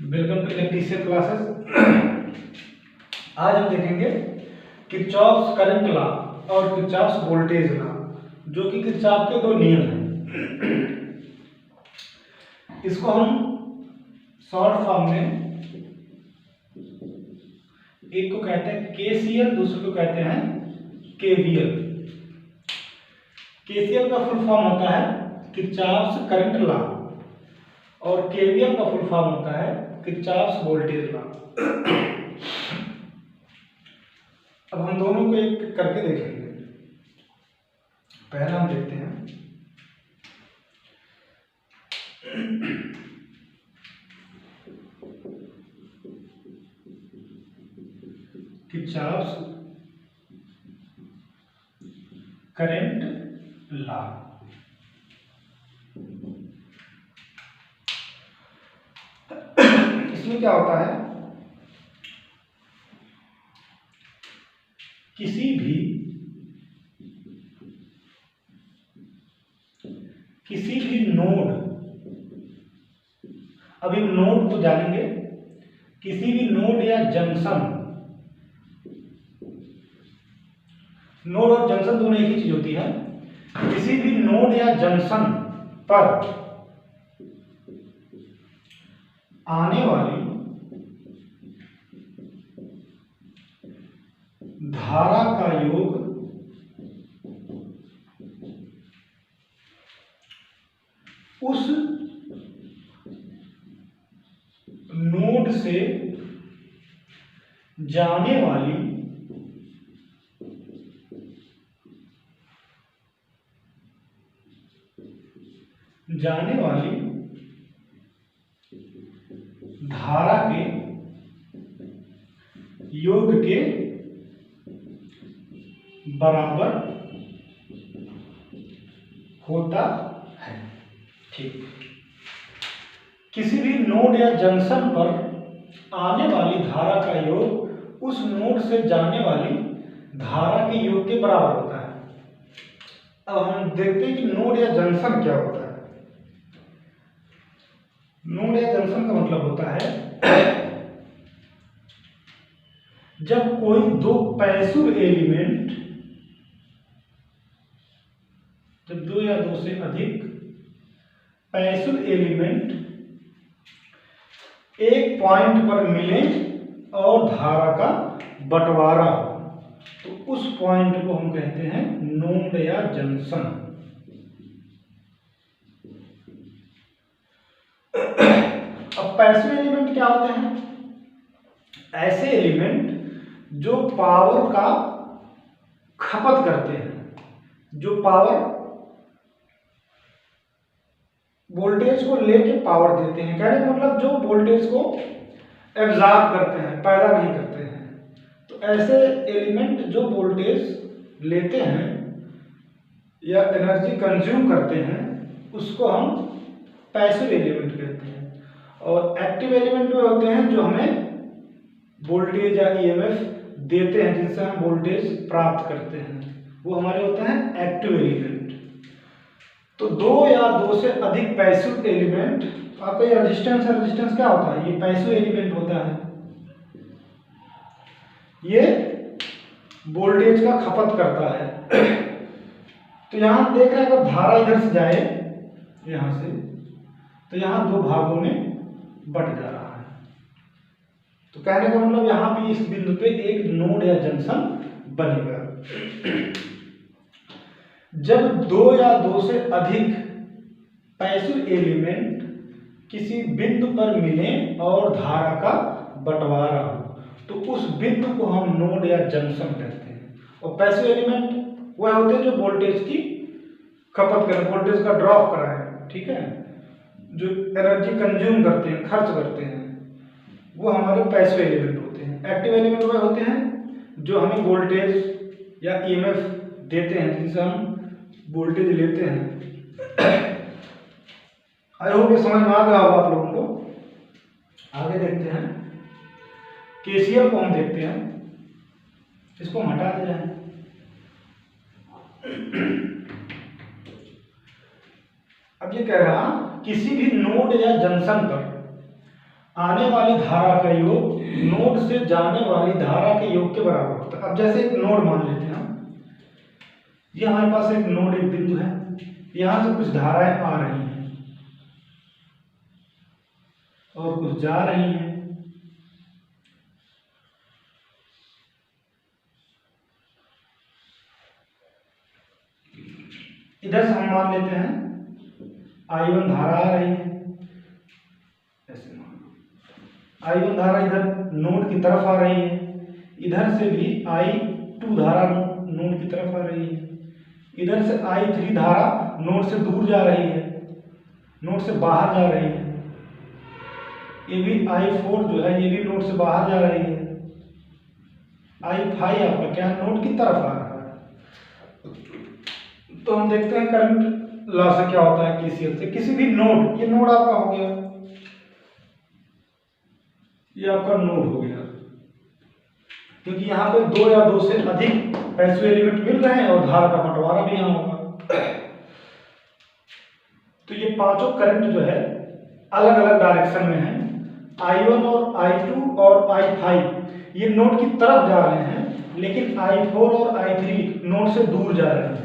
Welcome to electrician classes. आज हम देखेंगे किरचॉफ्स करंट लॉ और किरचॉफ्स वोल्टेज लॉ, जो कि किरचॉफ के दो नियम हैं। इसको हम शॉर्ट फॉर्म में एक को कहते हैं केसीएल, दूसरे को कहते हैं केवीएल। केसीएल का फुल फॉर्म होता है किरचॉफ्स करंट लॉ और केवीएल का फुल फॉर्म होता है किरचॉफ्स वोल्टेज लॉ। अब हम दोनों को एक करके देखेंगे। पहला हम देखते हैं किरचॉफ्स करंट लॉ। इसमें क्या होता है, किसी भी नोड, अभी नोड को जानेंगे, किसी भी नोड या जंक्शन, नोड और जंक्शन दोनों एक ही चीज होती है। किसी भी नोड या जंक्शन पर आने वाली धारा का योग उस नोड से जाने वाली धारा के योग के बराबर होता है। ठीक, किसी भी नोड या जंक्शन पर आने वाली धारा का योग उस नोड से जाने वाली धारा के योग के बराबर होता है। अब हम देखते हैं कि नोड या जंक्शन क्या होता है। नोड या जंक्शन का मतलब होता है जब कोई दो पैसिव एलिमेंट, जब दो या दो से अधिक पैसिव एलिमेंट एक पॉइंट पर मिले और धारा का बंटवारा हो, तो उस पॉइंट को हम कहते हैं नोड या जंक्शन। अब पैसिव एलिमेंट क्या होते हैं? ऐसे एलिमेंट जो पावर का खपत करते हैं, जो पावर, वोल्टेज को लेके पावर देते हैं। कहने का मतलब जो वोल्टेज को एब्जॉर्ब करते हैं, पैदा नहीं करते हैं। तो ऐसे एलिमेंट जो वोल्टेज लेते हैं या एनर्जी कंज्यूम करते हैं, उसको हम पैसिव एलिमेंट कहते हैं। और एक्टिव एलिमेंट वो होते हैं जो हमें वोल्टेज या ईएमएफ देते हैं, जिनसे हम वोल्टेज प्राप्त करते हैं, वो हमारे होते हैं एक्टिव एलिमेंट। तो दो या दो से अधिक पैसिव एलिमेंट, आपका ये रेजिस्टेंस है, रेजिस्टेंस क्या होता है? ये पैसिव एलिमेंट होता है। ये वोल्टेज का खपत करता है। तो यहां देख रहे हैं, अगर धारा इधर से जाए यहां से, तो यहां दो भागों में बट जा रहा है। तो कहने का मतलब यहां भी इस बिंदु पे एक नोड या जंक्शन बनेगा। जब दो या दो से अधिक पैसिव एलिमेंट किसी बिंदु पर मिले और धारा का बंटवारा हो, तो उस बिंदु को हम नोड या जंक्शन कहते हैं। और पैसिव एलिमेंट वह होते हैं जो वोल्टेज की खपत करें, वोल्टेज का ड्रॉप कराएं, ठीक है, जो एनर्जी कंज्यूम करते हैं, खर्च करते हैं, वो हमारे पैसिव एलिमेंट होते हैं। एक्टिव एलिमेंट वह होते हैं जो हमें वोल्टेज या ईएमएफ देते हैं, जिनसे हम वोल्टेज लेते हैं। आई होप ये समझ में आ गया होगा आप लोगों को। आगे देखते हैं, केसीएल को हम देखते हैं, इसको हम हटा दे रहे हैं। अब ये कह रहा किसी भी नोड या जंक्शन पर आने वाली धारा का योग नोड से जाने वाली धारा के योग के बराबर होता है। अब जैसे एक नोड मान लेते हैं हम, ये हमारे पास एक नोड, एक बिंदु है, यहां से कुछ धाराएं आ रही हैं और कुछ जा रही हैं। इधर से हम मान लेते हैं I1 धारा आ रही है, ऐसे मान I1 धारा इधर नोड की तरफ आ रही है, इधर से भी I2 धारा नोड की तरफ आ रही है, इधर से I3 धारा नोड से दूर जा रही है, नोड से बाहर जा रही है, ये भी I4 जो है ये भी नोड से बाहर जा रही है, I5 आपका क्या नोड की तरफ आ रहा है। तो हम देखते हैं करंट लॉ से क्या होता है, केसीएल से किसी भी नोड, ये नोड आपका हो गया, ये आपका नोड हो गया, क्योंकि यहाँ पे दो या दो से अधिक पैसिव एलिमेंट मिल रहे हैं और धारा का बंटवारा भी यहाँ होगा। तो ये पांचों करंट जो है अलग अलग डायरेक्शन में है, I1 और I2 और I5 ये नोड की तरफ जा रहे हैं, लेकिन I4 और I3 नोड से दूर जा रहे हैं।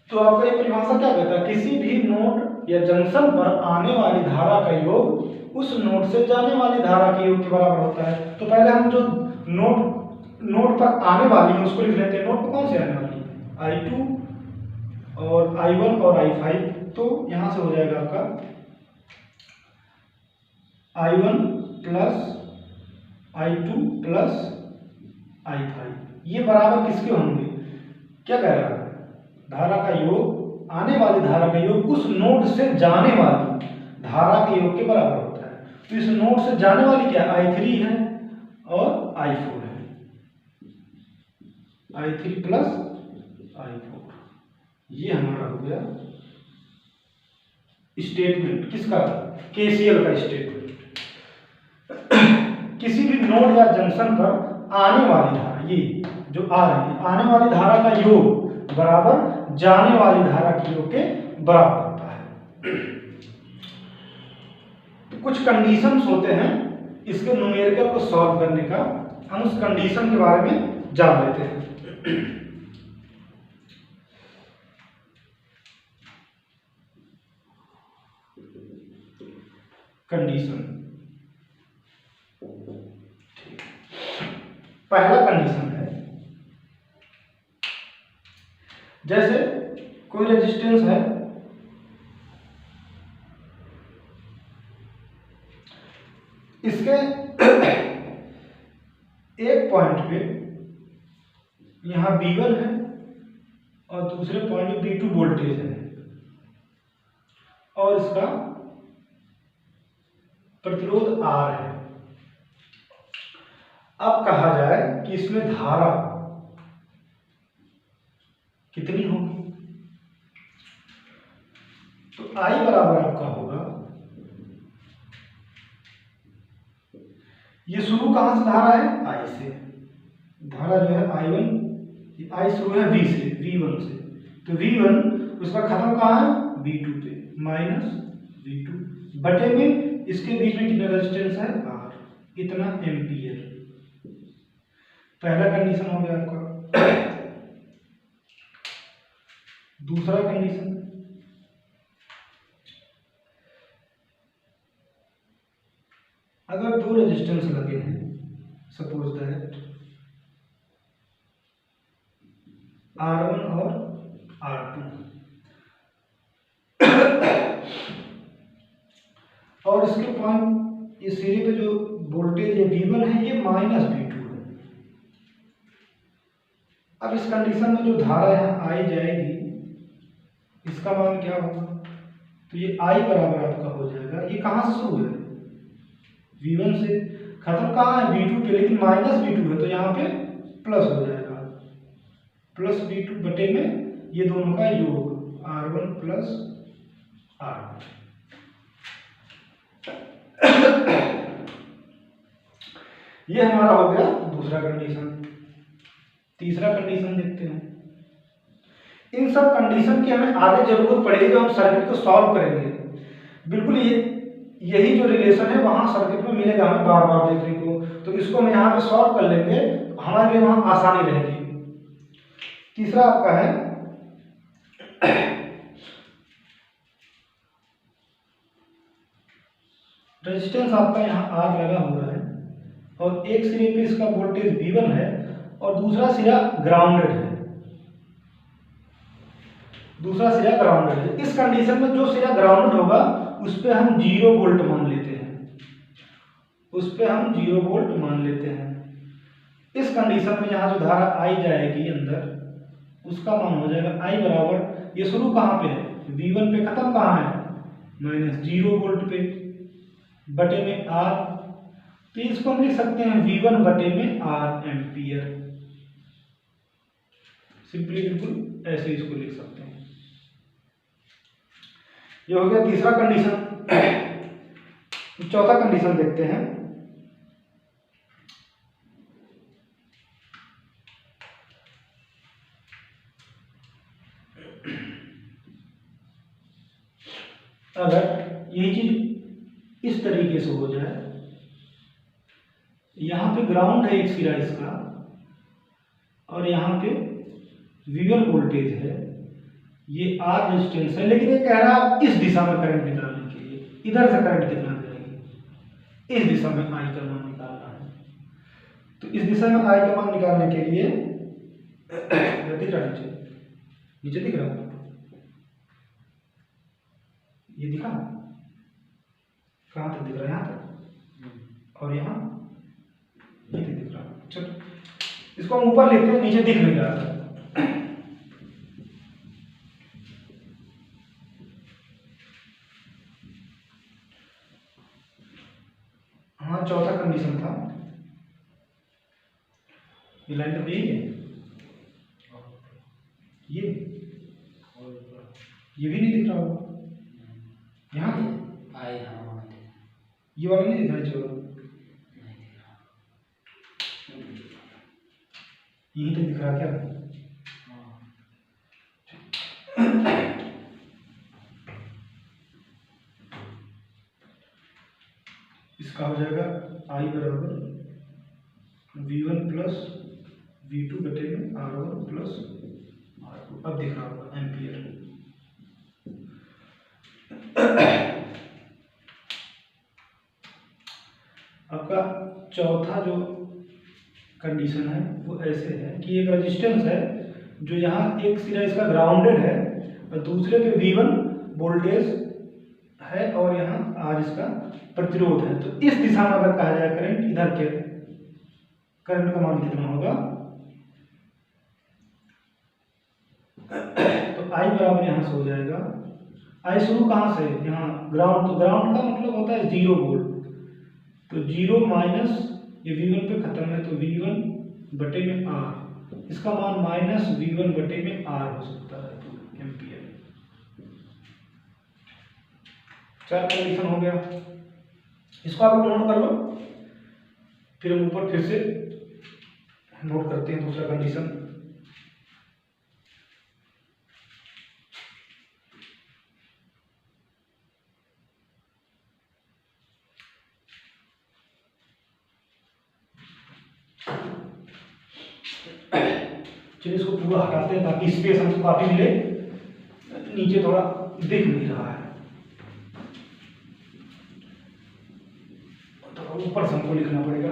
तो आपका ये परिभाषा क्या कहता है, किसी भी नोड या जंक्शन पर आने वाली धारा का योग उस नोड से जाने वाली धारा के योग के बराबर होता है। तो पहले हम जो नोड पर आने वाली है उसको लिख लेते हैं। नोड पर कौन से आने वाली है, I2 और I1 और I5। तो यहां से हो जाएगा आपका I1 plus I2 plus I5, ये बराबर किसके होंगे, क्या कह रहा है, धारा का योग, आने वाली धारा का योग उस नोड से जाने वाली धारा के योग के बराबर होता है। तो इस नोड से जाने वाली क्या I3 है और I4 है, I3 प्लस I4, ये हमारा हो गया स्टेटमेंट किसका, केसीएल का स्टेटमेंट। किसी भी नोड या जंक्शन पर आने वाली धारा, ये जो आ रही है, आने वाली धारा का योग बराबर जाने वाली धारा के योग के बराबर होता है। तो कुछ कंडीशंस होते हैं इसके न्यूमेरिकल को सॉल्व करने का, हम उस कंडीशन के बारे में जान लेते हैं। कंडीशन, पहला कंडीशन है, जैसे कोई रेजिस्टेंस है, इसके एक पॉइंट पे यहां V1 है और दूसरे पॉइंट पे V2 वोल्टेज है और इसका प्रतिरोध R है। अब कहा जाए कि इसमें धारा कितनी होगी, तो I बराबर आपका होगा, ये शुरू कहां से धारा है, I से, धारा जो है I1, I शुरू है V से, V1 से, तो V1 उसका खत्म कहां है, V2 पे, माइनस V2 बटे में इसके बीच में कितना रेजिस्टेंस है, R, इतना एम्पियर। पहला कंडीशन हो गया आपका। दूसरा कंडीशन, अगर दो रेजिस्टेंस लगे हैं, सपोज दैट R1 और R2, और इसके पॉइंट इस सीरीज पे जो वोल्टेज V1 है ये माइनस V2 है। अब इस कंडीशन में जो धारा यहाँ आई जाएगी इसका मान क्या होगा, तो ये I बराबर आपका हो जाएगा, ये कहाँ से शुरू है, V1 से, खत्म कहाँ है, V2 पे, लेकिन माइनस V2 है तो यहाँ पे प्लस हो जाएगा, प्लस V2 बटे में ये दोनों का योग R1 प्लस R2। ये हमारा हो गया दूसरा कंडीशन। तीसरा कंडीशन देखते हैं। इन सब कंडीशन की हमें आगे जरूरत पड़ेगी जब हम सर्किट को सॉल्व करेंगे। बिल्कुल ये यही जो रिलेशन है वहाँ सर्किट में मिलेगा हमें बार बार देखने को। तो इसको हम यहाँ पे सॉल्व कर लेंगे, हमारे लिए वहाँ आसानी रहेगी। तीसरा आपका है रेजिस्टेंस आपका यहाँ R लगा हुआ है और एक सिरे पे इसका वोल्टेज V1 है और दूसरा सिरा ग्राउंडेड है। दूसरा सिरा ग्राउंडेड है। इस कंडीशन में जो सिरा ग्राउंडेड होगा उस पे हम 0 वोल्ट मान लेते हैं, उस पे हम 0 वोल्ट मान लेते हैं। इस कंडीशन में यहाँ जो धारा आई जाएगी अंदर उसका मान हो जाएगा I बराबर, ये शुरू कहाँ पे है V1 पे, खत्म कहाँ है -0 वोल्ट पे, बटे में R। तो इसको हम लिख सकते हैं V1 बटे में R एम्पियर। सिंपली बिल्कुल ऐसे इसको लिख सकते हैं। ये हो गया तीसरा कंडीशन। चौथा कंडीशन देखते हैं। अगर यही चीज इस तरीके से हो जाए, यहाँ पे ग्राउंड है एक सिरा इसका और यहाँ पे V1 वोल्टेज है, ये R रेजिस्टेंस है, लेकिन ये कह रहा है इस दिशा में करंट निकालने के लिए, इधर से करंट कितना जाएगी, इस दिशा में I का मान निकालना है। तो इस दिशा में I का मान निकालने के लिए दिख रहा नीचे, नीचे दिख रहा, ये दिखा कहाँ तक दिख रहा है, यहाँ तक, और यहाँ ये दिख रहा। चलो इसको हम ऊपर लिखते हैं, नीचे दिख नहीं रहा था। हाँ चौथा कंडीशन था, ये लाइन तो यही है, ये भी नहीं दिख रहा होगा, यहाँ ये वाला नहीं दिख रहा, जो यही तो दिख रहा क्या? इसका हो जाएगा I बराबर V1 प्लस V2 बटे में R1 प्लस R2। अब दिख रहा होगा एम्पियर। आपका चौथा जो कंडीशन है वो ऐसे है कि एक रेजिस्टेंस है जो यहाँ एक सिरा इसका ग्राउंडेड है और दूसरे पे V1 वोल्टेज है और यहाँ R इसका प्रतिरोध है। तो इस दिशा में अगर कहा जाए करंट, इधर के करंट का मान कितना होगा, तो I बराबर यहाँ से हो जाएगा, I शुरू कहाँ से, यहाँ ग्राउंड, तो ग्राउंड का मतलब होता है 0 वोल्ट, तो 0 माइनस ये V1 पे खत्म है, तो V1 बटे में R, इसका मान माइनस V1 बटे में R हो सकता है, तो एम्पियर। 4 कंडीशन हो गया, इसको आप नोट कर लो, फिर हम ऊपर फिर से नोट करते हैं दूसरा कंडीशन। चलिए इसको पूरा हटाते हैं ताकि स्पेस हमको काफी मिले, नीचे थोड़ा दिख नहीं रहा है, तो ऊपर से हमको लिखना पड़ेगा,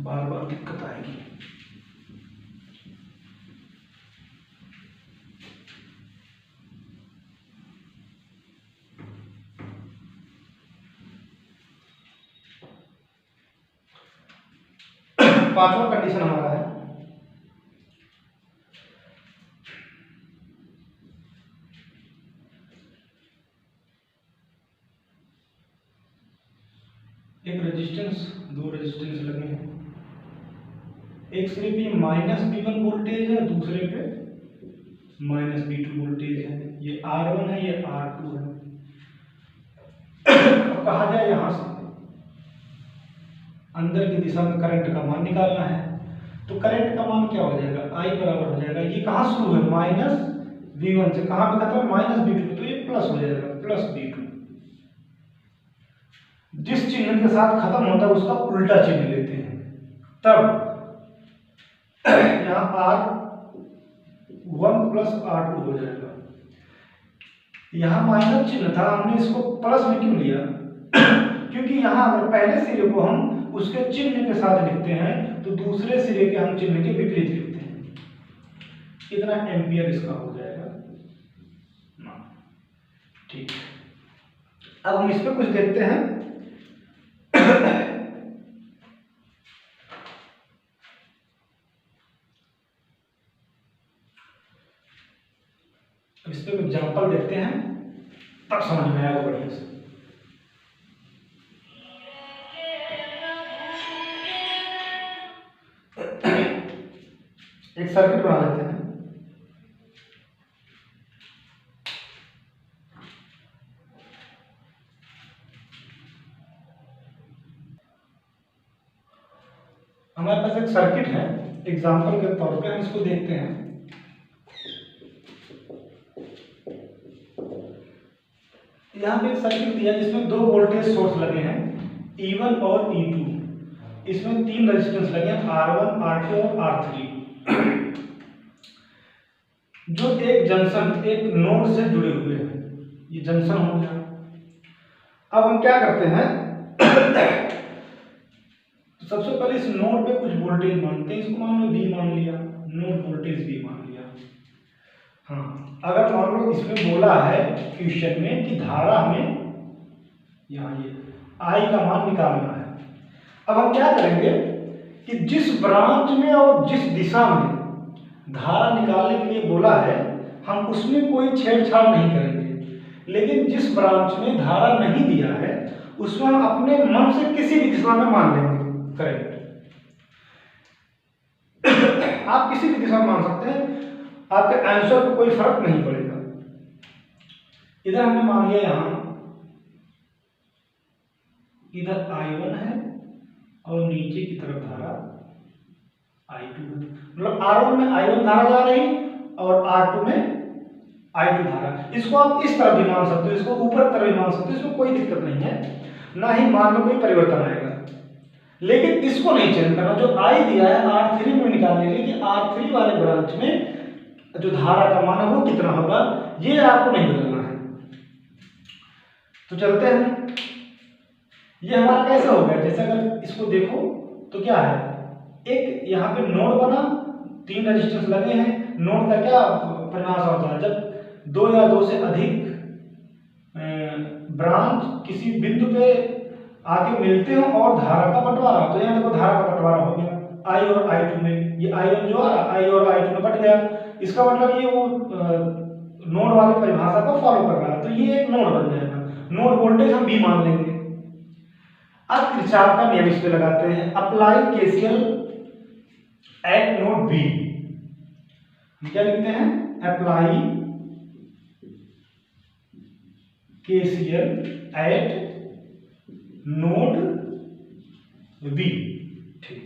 बार बार दिक्कत आएगी। पांचवा कंडीशन हमारा है एक रेजिस्टेंस, दो रेजिस्टेंस लगे हैं, एक सिरे पे माइनस V1 वोल्टेज है, दूसरे पे माइनस V2 वोल्टेज है, ये R1 है, ये R2 है। अब कहा जाए यहां से अंदर की दिशा में करंट का मान निकालना है, तो करंट का मान क्या हो जाएगा, I बराबर हो जाएगा, ये कहाँ शुरू है माइनस V1 से, कहाँ पे खत्म है माइनस V2, तो ये प्लस हो जाएगा, प्लस V2। जिस चिन्ह के साथ खत्म होता है उसका उल्टा चिन्ह लेते हैं, तब यहाँ R1 प्लस R2 हो जाएगा। यहाँ माइनस चिन्ह था, हमने इसको प्लस में क्यों लिया? क्योंकि यहाँ अगर पहले सिरे को हम उसके चिन्ह के साथ लिखते हैं तो दूसरे सिरे के हम चिन्ह के विपरीत लिखते हैं। कितना एम्पियर इसका हो जाएगा ना। ठीक, अब हम इस पे कुछ देखते हैं। इस पे एग्जाम्पल देखते हैं तब समझ में आएगा बढ़िया से। एक सर्किट बना लेते हैं। हमारे पास एक सर्किट है, एग्जाम्पल के तौर पे हम इसको देखते हैं। यहाँ पे एक सर्किट दिया जिसमें दो वोल्टेज सोर्स लगे हैं, E1 और E2। इसमें तीन रेजिस्टेंस लगे हैं, R1, R2 और R3, जो एक जंक्शन, एक नोड से जुड़े हुए हैं। ये जंक्शन हो गया। अब हम क्या करते हैं, सबसे पहले इस नोड पे कुछ वोल्टेज मानते हैं। इसको मान लो V मान लिया, नोड वोल्टेज V मान लिया। हाँ, अगर मान लो इसमें बोला है क्वेश्चन में कि धारा हमें यहाँ ये I का मान निकालना है। अब हम क्या करेंगे कि जिस ब्रांच में और जिस दिशा में धारा निकालने के लिए बोला है हम उसमें कोई छेड़छाड़ नहीं करेंगे, लेकिन जिस ब्रांच में धारा नहीं दिया है उसमें हम अपने मन से किसी भी दिशा में मान लेंगे करेक्ट। आप किसी भी दिशा में मान सकते हैं, आपके आंसर को कोई फर्क नहीं पड़ेगा। इधर हमने मान लिया, यहां इधर I1 है और नीचे की तरफ धारा I2 है। मतलब R1 में I1 धारा जा रही और R2 में I2 धारा। इसको आप इस तरह भी मान सकते हो, इसको ऊपर तरफ भी मान सकते हो, इसमें कोई दिक्कत नहीं है, ना ही मान में कोई परिवर्तन आएगा। लेकिन इसको नहीं चेंज करना। जो I दिया है R3 में निकालने के लिए कि R3 वाले ब्रांच में जो धारा का मान है वो कितना होगा, ये आपको नहीं बदलना है। तो चलते हैं, ये हमारा कैसे हो गया, जैसे अगर इसको देखो तो क्या है, एक यहाँ पे नोड बना, तीन रेजिस्टेंस लगे हैं। नोड का क्या परिभाषा होता है, जब दो या दो से अधिक ब्रांच किसी बिंदु पे आके मिलते हो और धारा का बंटवारा। तो यहाँ देखो धारा का बंटवारा हो गया I और I2 में, ये I1 जो आ रहा I और I2 में बट गया। इसका मतलब ये वो नोड वाली परिभाषा को फॉलो कर रहा है, तो ये एक नोड बन जाएगा। नोड वोल्टेज हम V मान लेंगे। अब किरचॉफ का नियम इस पे लगाते हैं, apply KCL eight node B। क्या लिखते हैं, apply KCL eight node B। ठीक,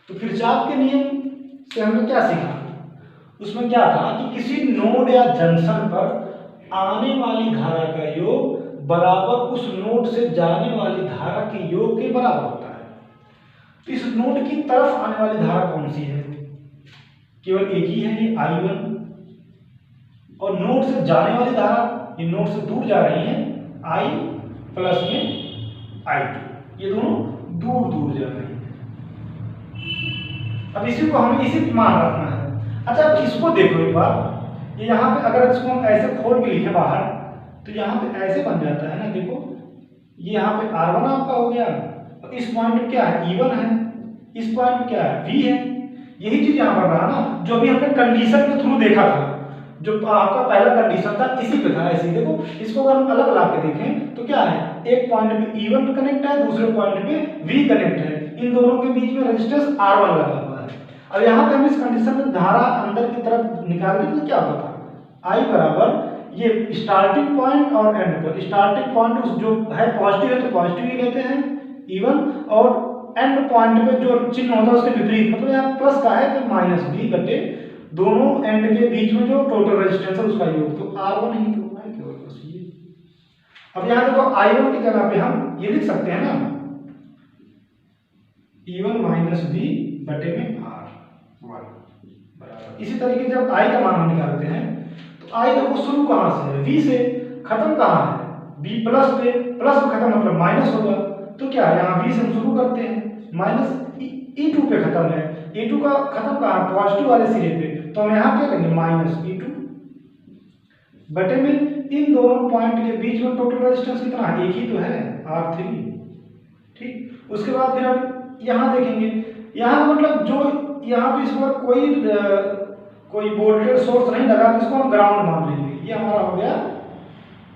तो किरचॉफ के नियम से हमने क्या सीखा, उसमें क्या था कि किसी नोड या जंक्शन पर आने वाली धारा का योग बराबर उस नोड से जाने वाली धारा के योग के बराबर होता है। तो इस नोड की तरफ आने वाली धारा कौन सी है, केवल एक ही है, ये I1। और नोड से जाने वाली धारा, ये नोड से दूर जा रही है, I प्लस में I2, ये दोनों दूर दूर जा रहे हैं। अब इसी को हमें इसी मान रखना है। अच्छा, अब इसको देखो एक बार, ये यहाँ पे अगर इसको हम ऐसे खोल के लिखे बाहर तो यहाँ पे ऐसे बन जाता है ना। देखो ये यहाँ पे R1 आपका हो गया, और इस पॉइंट पे क्या है, E1 है, इस पॉइंट पे क्या है, V है। यही चीज यहाँ पर रहा ना, जो अभी हमने कंडीशन के थ्रू देखा था, जो आपका पहला कंडीशन था इसी पे था। ऐसे ही देखो, इसको अगर हम अलग ला के देखें तो क्या है, एक पॉइंट पे E1 कनेक्ट है, दूसरे पॉइंट पे V कनेक्ट है, इन दोनों के बीच में रेजिस्टेंस R1 लगा हुआ है। अब यहाँ पे हम इस कंडीशन में धारा अंदर की तरफ निकाल दें तो क्या होता है, I बराबर ये स्टार्टिंग पॉइंट और एंड पॉइंट। स्टार्टिंग पॉइंट जो है पॉजिटिव है तो पॉजिटिव ही लेते हैं E1, और एंड पॉइंट पे जो चिन्ह होता है उसके विपरीत, मतलब यहाँ प्लस का है तो माइनस V बटे दोनों एंड के बीच में जो टोटल रेजिस्टेंस है उसका योग, तो R1 ही तो है केवल बस ये। अब यहाँ देखो I1 की जगह पे हम ये लिख सकते हैं ना, E1 माइनस बी बटे में R1 बराबर। इसी तरीके जब I का मान हम निकालते हैं तो I देखो शुरू कहाँ से है, V से, खत्म कहाँ है, B प्लस पे, प्लस में खत्म मतलब माइनस होगा। तो क्या है, यहाँ V से हम शुरू करते हैं, माइनस E2 पे खत्म है, E2 का खत्म कहाँ है, पॉजिटिव वाले सिरे पे, तो हम यहाँ क्या करेंगे माइनस E2 बटे में इन दोनों पॉइंट के बीच में टोटल रेजिस्टेंस कितना है, एक ही तो है, R3। ठीक, उसके बाद फिर हम यहाँ देखेंगे, यहाँ मतलब जो यहाँ पे इस पर कोई वोल्टेज सोर्स नहीं लगा, तो इसको हम ग्राउंड मान लेंगे। ये हमारा हो गया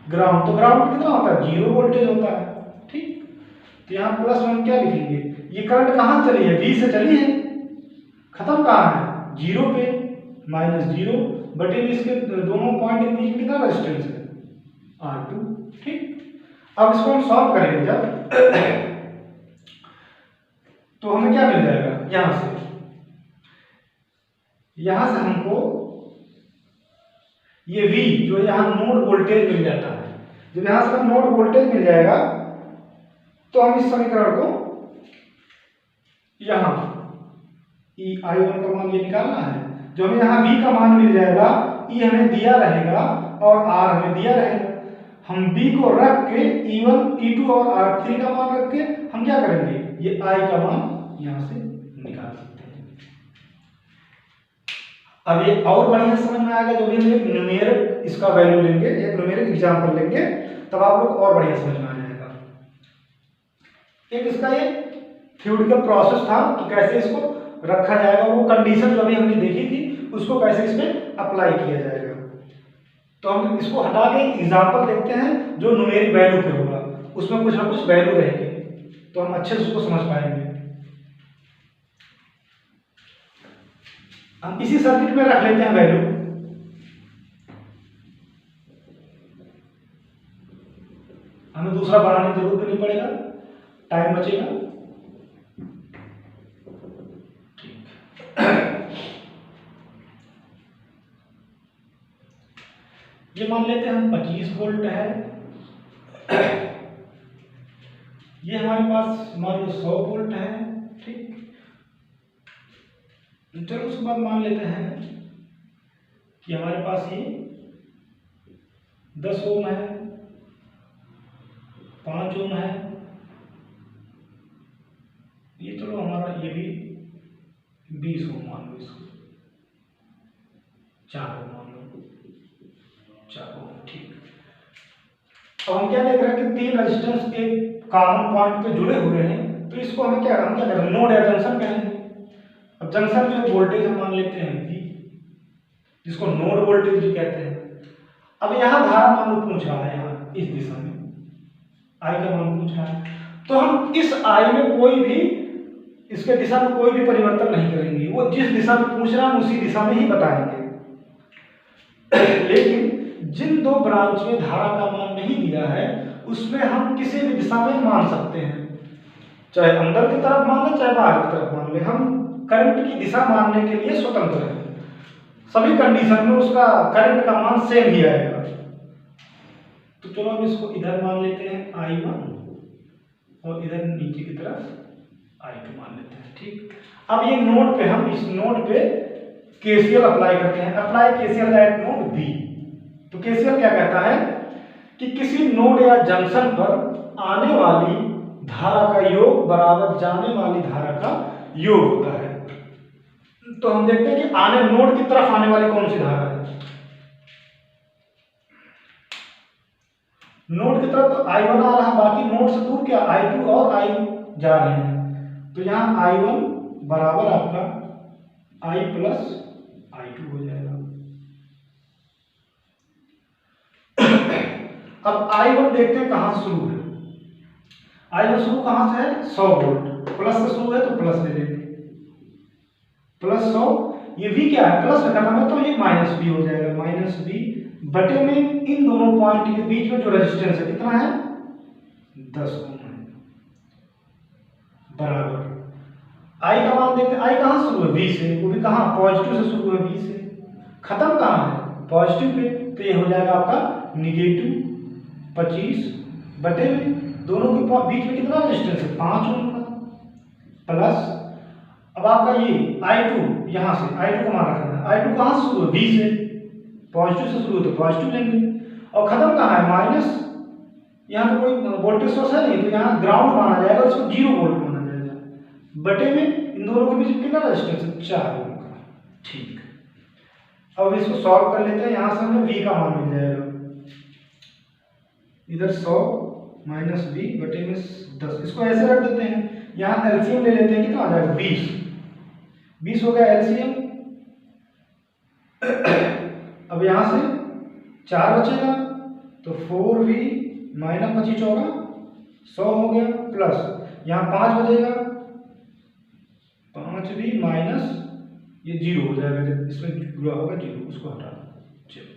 ग्राउंड। तो ग्राउंड कितना होता है, 0 वोल्टेज होता है। ठीक, तो यहाँ प्लस में हम क्या लिखेंगे, ये करंट कहाँ चली है, V से चली है, खत्म कहाँ है 0 पे, माइनस 0 बटे में इसके दोनों पॉइंट के बीच में कितना रेजिस्टेंस है, R2। ठीक, अब इसको हम सॉल्व करेंगे जब तो हमें क्या मिल जाएगा, यहां से हमको ये V जो यहाँ नोड वोल्टेज मिल जाता है। जब यहां से नोड वोल्टेज मिल जाएगा तो हम इस समीकरण को यहाँ I1 का मान ये निकालना है, जो हमें यहाँ V का मान मिल जाएगा, E हमें दिया रहेगा और R हमें दिया रहेगा। हम B को रख के E1, E2 और R3 का मान रख के हम क्या करेंगे, ये I का मान यहाँ से निकाल सकते हैं। अब ये और बढ़िया समझ में आएगा, जो भी हम एक न्यूमेरिक इसका वैल्यू लेंगे, एक न्यूमेरिक एग्जांपल लेंगे, तब आप लोग और बढ़िया समझ में आ जाएगा। एक इसका ये थ्योरेटिकल प्रोसेस था कि कैसे इसको रखा जाएगा, वो कंडीशन जो अभी हमने देखी थी उसको कैसे इसमें अप्लाई किया जाएगा। तो हम इसको हटा के एग्जांपल देखते हैं जो न्यूमेरिक वैल्यू पे होगा, उसमें कुछ ना कुछ वैल्यू रहेगी, तो हम अच्छे से उसको समझ पाएंगे। हम इसी सर्किट में रख लेते हैं वैल्यू, हमें दूसरा बनाने की जरूरत भी नहीं पड़ेगा, टाइम बचेगा। ये मान लेते हैं हम 25 वोल्ट है, ये हमारे पास मान लो 100 वोल्ट है। ठीक, चलो उसके बाद मान लेते हैं कि हमारे पास ये 10 ओम है, 5 ओम है, ये चलो हमारा ये भी 20 ओम मान लो, इसको 4 ओम मान लो, 4 ओम। ठीक, अब हम क्या देख रहे हैं कि 3 रेजिस्टेंस एक कॉमन पॉइंट पे जुड़े हुए हैं, तो इसको हम क्या करें, नोड या जंक्शन कहेंगे। अब जंक्शन में वोल्टेज हम मान लेते हैं V, जिसको नोड वोल्टेज भी कहते हैं। अब यहाँ धारा मान लो पूछ रहा है, यहाँ इस दिशा में I का मान पूछ रहा है, तो हम इस I में कोई भी, इसके दिशा में कोई भी परिवर्तन नहीं करेंगे, वो जिस दिशा में पूछ रहा है उसी दिशा में ही बताएंगे। लेकिन जिन 2 ब्रांच में धारा का मान नहीं दिया है उसमें हम किसी भी दिशा में मान सकते हैं, चाहे अंदर की तरफ मान ले चाहे बाहर की तरफ मान ले, हम करंट की दिशा मानने के लिए स्वतंत्र है। सभी कंडीशन में उसका करंट का मान सेम ही आएगा। तो चलो हम इसको इधर मान लेते हैं I1 और इधर नीचे की तरफ I2 मान लेते हैं। ठीक, अब ये नोड पे हम इस नोड पे KCL अप्लाई करते हैं, apply KCL eight node B। तो KCL क्या कहता है कि किसी नोड या जंक्शन पर आने वाली धारा का योग बराबर जाने वाली धारा का योग होता है। तो हम देखते हैं कि आने नोड की तरफ आने वाली कौन सी धारा है, नोड की तरफ तो I1 आ रहा है, बाकी नोड से दूर क्या I2 और I जा रहे हैं। तो यहाँ I1 बराबर आपका I प्लस I2 हो जाएगा। अब I1 देखते हैं कहां से शुरू है, I1 शुरू कहां से है, 100 वोल्ट, प्लस से शुरू है तो प्लस ले लेंगे, प्लस 100, ये V क्या है प्लस में खत्म है तो ये माइनस B हो जाएगा, माइनस B बटे में इन दोनों पॉइंट के बीच में जो रेजिस्टेंस है कितना है, 10 ओम है, बराबर I का मान देखते हैं, I कहां शुरू है, V से, वो भी कहां पॉजिटिव से शुरू है, V से, खत्म कहां है पॉजिटिव पे, तो ये हो जाएगा आपका -25 बटे में दोनों के बीच में कितना रेजिस्टेंस है 5 ओम का, प्लस अब आपका ये I2 यहाँ से I2 का मान रखना है। I2 कहाँ से शुरू है, V से, पॉजिटिव से शुरू हो तो पॉजिटिव लेंगे, और खत्म कहाँ है माइनस, यहाँ तो कोई वोल्टेज सोर्स है नहीं तो यहाँ ग्राउंड माना जाएगा, उसको 0 वोल्ट माना जाएगा, बटे में इन दोनों के बीच कितना रेजिस्टेंस है 4 ओम का। ठीक, अब इसको सॉल्व कर लेते हैं, यहाँ से हमें V का मान मिल जाएगा, इधर 100 माइनस V बटे में 10, इसको ऐसे रख देते हैं, यहाँ एलसीएम ले लेते हैं, कितना आ जाएगा 20 हो गया एलसीएम। अब यहाँ से 4 बचेगा तो 4V माइनस 25 होगा 100 हो गया, प्लस यहाँ 5 बचेगा 5V माइनस ये 0 हो जाएगा, जब इसमें जुड़ा होगा 0 उसको हटाना। चलो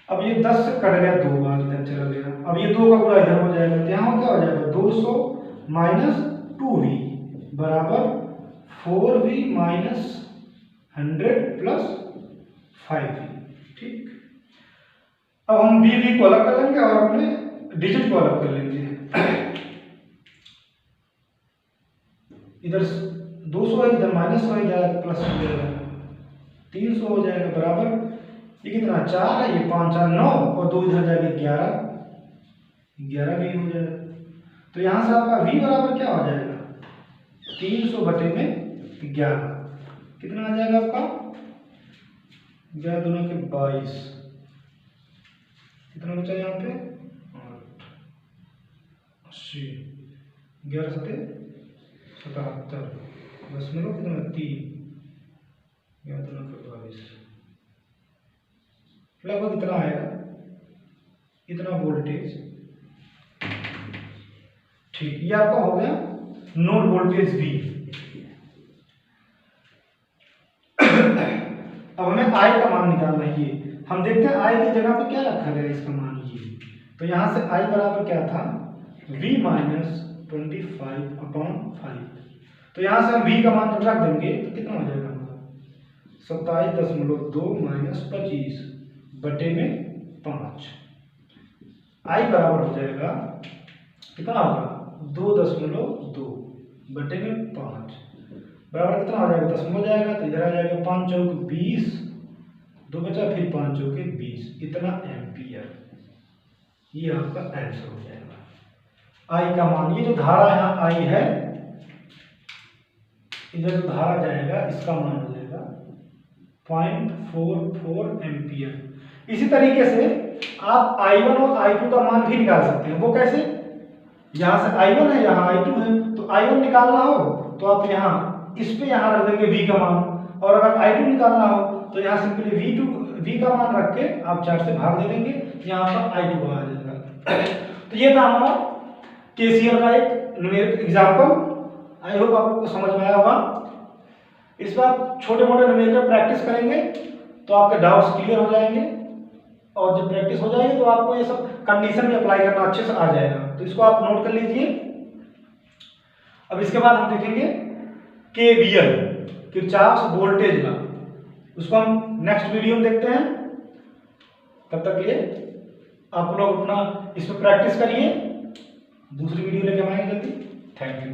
अब ये 10 से कट गया 2 बार इधर चला गया, अब ये 2 का गुणा इधर हो जाएगा, तो यहाँ क्या हो जाएगा 200 माइनस 2V बराबर 4V माइनस 100 प्लस 5V। ठीक, अब हम V को अलग कर लेंगे और अपने डिजिट को अलग कर लेंगे। इधर 200 है, इधर माइनस हो जाएगा, प्लस हो जाएगा 300 हो जाएगा, बराबर ये कितना 4 है, ये 5 4 9 और 2 इधर जाएगा 11 भी हो जाएगा। तो यहाँ से आपका V बराबर क्या हो जाएगा 300 बटे में 11, कितना आ जाएगा आपका 11 दूना के 22, कितना बचा यहाँ पे 80, 11 सते 77 बस मिलो कितना 3, 11 दूना के 22, लगभग इतना आएगा, इतना वोल्टेज। ठीक, ये आपका हो गया नोड वोल्टेज V। अब हमें I का मान निकालना है, ये हम देखते हैं I की जगह पे क्या रखा गया इसका मान ये, तो यहाँ से I बराबर क्या था V माइनस 25/5, तो यहाँ से हम V का मान रख देंगे तो कितना हो जाएगा हमारा 27.2 माइनस 25 बटे में 5, I बराबर हो जाएगा कितना होगा 2.2 बटे में 5 बराबर कितना हो जाएगा 10 हो जाएगा, तो इधर आ जाएगा 5 चौक 20, 2 बचा फिर 5 चौके 20, इतना एम्पियर। ये आपका आंसर हो जाएगा I का मान। ये जो धारा यहाँ I है, इधर जो धारा जाएगा इसका मान हो जाएगा 0.44 एम्पियर। इसी तरीके से आप I1 और I2 का मान भी निकाल सकते हैं। वो कैसे, यहाँ से I1 है, यहाँ I2 है, तो I1 निकालना हो तो आप यहाँ इस पे यहाँ रख देंगे V का मान, और अगर I2 निकालना हो तो यहाँ सिंपली V का मान रख के आप 4 से भाग दे देंगे, यहाँ पर I2 आ जाएगा। तो ये था हमारा KCL का एक न्यूमेरिकल एग्जाम्पल। आई होप आप लोग को समझ में आया होगा। इस पर आप छोटे मोटे न्यूमेरिकल प्रैक्टिस करेंगे तो आपके डाउट्स क्लियर हो जाएंगे, और जब प्रैक्टिस हो जाएगी तो आपको ये सब कंडीशन भी अप्लाई करना अच्छे से आ जाएगा। तो इसको आप नोट कर लीजिए। अब इसके बाद हम देखेंगे KVL, किरचॉफ्स वोल्टेज लॉ, उसको हम नेक्स्ट वीडियो में देखते हैं। तब तक के लिए आप लोग अपना इसमें प्रैक्टिस करिए, दूसरी वीडियो लेके आएंगे जल्दी। Thank you.